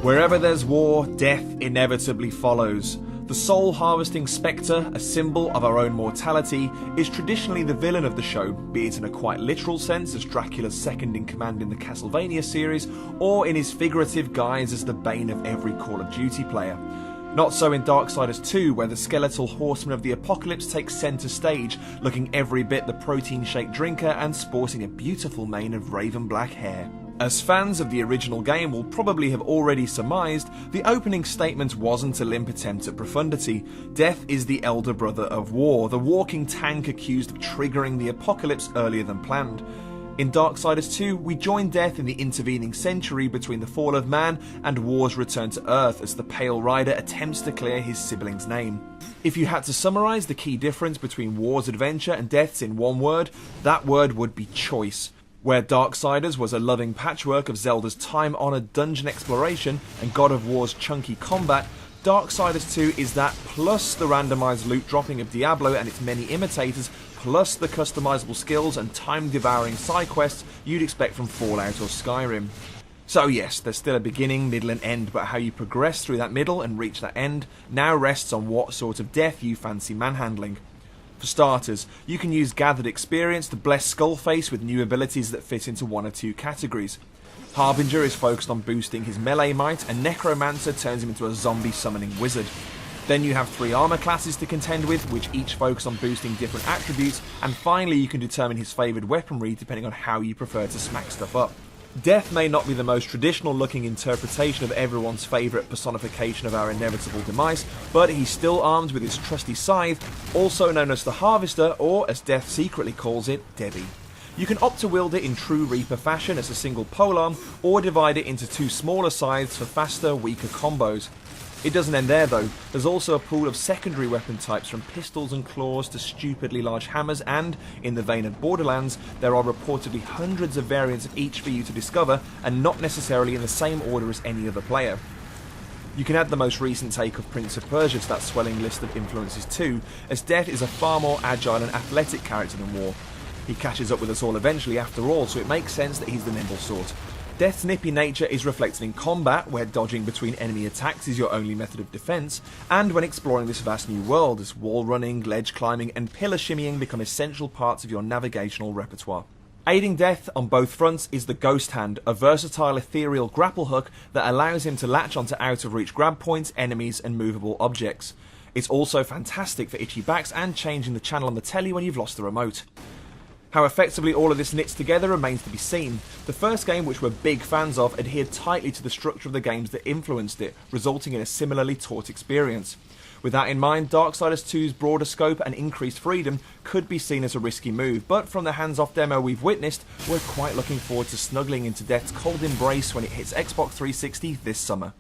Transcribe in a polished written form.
Wherever there's war, death inevitably follows. The soul-harvesting spectre, a symbol of our own mortality, is traditionally the villain of the show, be it in a quite literal sense as Dracula's second-in-command in the Castlevania series, or in his figurative guise as the bane of every Call of Duty player. Not so in Darksiders 2, where the skeletal horseman of the apocalypse takes centre stage, looking every bit the protein-shake drinker and sporting a beautiful mane of raven black hair. As fans of the original game will probably have already surmised, the opening statement wasn't a limp attempt at profundity. Death is the elder brother of war, the walking tank accused of triggering the apocalypse earlier than planned. In Darksiders 2, we join Death in the intervening century between the fall of man and war's return to Earth as the Pale Rider attempts to clear his sibling's name. If you had to summarise the key difference between war's adventure and Death's in one word, that word would be choice. Where Darksiders was a loving patchwork of Zelda's time-honoured dungeon exploration and God of War's chunky combat, Darksiders 2 is that plus the randomised loot dropping of Diablo and its many imitators, plus the customisable skills and time-devouring side quests you'd expect from Fallout or Skyrim. So yes, there's still a beginning, middle and end, but how you progress through that middle and reach that end now rests on what sort of death you fancy manhandling. For starters, you can use gathered experience to bless Skullface with new abilities that fit into one or two categories. Harbinger is focused on boosting his melee might, and Necromancer turns him into a zombie summoning wizard. Then you have 3 armor classes to contend with, which each focus on boosting different attributes, and finally you can determine his favoured weaponry depending on how you prefer to smack stuff up. Death may not be the most traditional looking interpretation of everyone's favourite personification of our inevitable demise, but he's still armed with his trusty scythe, also known as the Harvester, or as Death secretly calls it, Debbie. You can opt to wield it in true Reaper fashion as a single polearm, or divide it into 2 smaller scythes for faster, weaker combos. It doesn't end there though, there's also a pool of secondary weapon types from pistols and claws to stupidly large hammers, and, in the vein of Borderlands, there are reportedly hundreds of variants of each for you to discover, and not necessarily in the same order as any other player. You can add the most recent take of Prince of Persia to that swelling list of influences too, as Death is a far more agile and athletic character than War. He catches up with us all eventually after all, so it makes sense that he's the nimble sort. Death's nippy nature is reflected in combat, where dodging between enemy attacks is your only method of defence, and when exploring this vast new world, as wall running, ledge climbing and pillar shimmying become essential parts of your navigational repertoire. Aiding Death on both fronts is the Ghost Hand, a versatile ethereal grapple hook that allows him to latch onto out-of-reach grab points, enemies and movable objects. It's also fantastic for itchy backs and changing the channel on the telly when you've lost the remote. How effectively all of this knits together remains to be seen. The first game, which we're big fans of, adhered tightly to the structure of the games that influenced it, resulting in a similarly taut experience. With that in mind, Darksiders 2's broader scope and increased freedom could be seen as a risky move, but from the hands-off demo we've witnessed, we're quite looking forward to snuggling into Death's cold embrace when it hits Xbox 360 this summer.